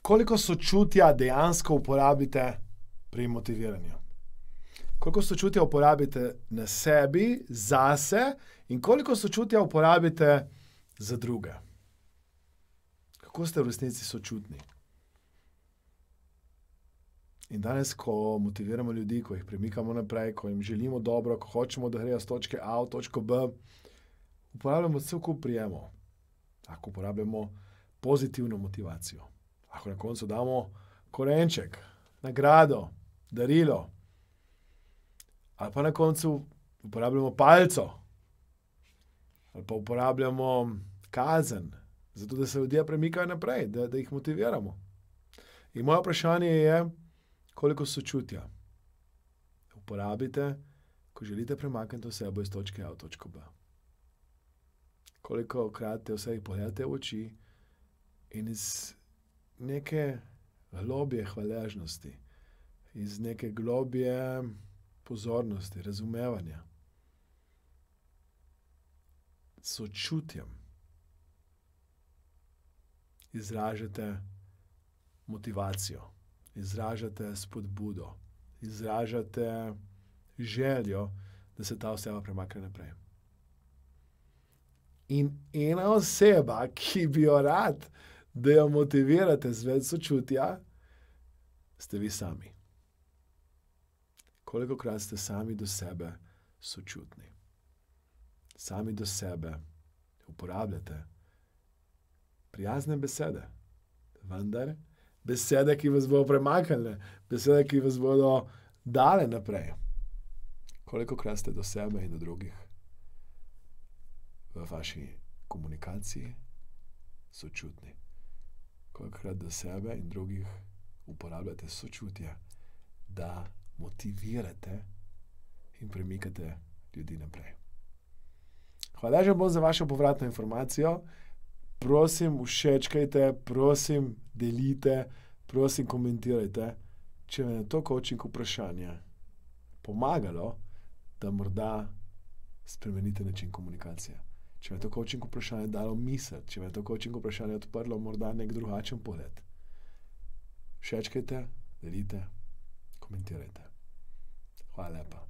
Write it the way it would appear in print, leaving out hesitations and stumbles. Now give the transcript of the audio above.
Koliko sočutja dejansko uporabite pri motiviranju? Koliko sočutja uporabite na sebi, zase in koliko sočutja uporabite za druge? Kako ste v resnici sočutni? In danes, ko motiviramo ljudi, ko jih premikamo naprej, ko jim želimo dobro, ko hočemo, da grejo z točke A v točko B, uporabljamo cel kup prijemov. Lahko uporabljamo pozitivno motivacijo. Lahko na koncu damo korenček, nagrado, darilo. Ali pa na koncu uporabljamo palico. Ali pa uporabljamo kazen, zato da se ljudje premikajo naprej, da jih motiviramo. In moje vprašanje je, koliko sočutja uporabite, ko želite premakniti osebo iz točke A v točko B. Koliko krat te vse pogledate v oči in iz neke globje hvaležnosti, iz neke globje pozornosti, razumevanja, sočutjem izražate motivacijo, izražate spodbudo, izražate željo, da se ta oseba premakne naprej. In ena oseba, ki bi jo rad, da jo motivirate z več sočutja, ste vi sami. Kolikokrat ste sami do sebe sočutni? Sami do sebe uporabljate prijazne besede, vendar besede, ki vas bodo premaknile, besede, ki vas bodo dale naprej. Kolikokrat ste do sebe in do drugih v vaši komunikaciji sočutni? Kolikokrat do sebe in drugih uporabljate sočutje, da motivirate in premikate ljudi naprej? Hvaležen bom za vašo povratno informacijo. Prosim, všečkajte, prosim, delite, prosim, komentirajte, če vam je to coaching vprašanje pomagalo, da morda spremenite način komunikacije. Če vam je to coaching vprašanje dalo misel, če vam je to coaching vprašanje odprlo morda nek drugačen pogled. Všečkajte, delite, komentirajte. Hvala lepa.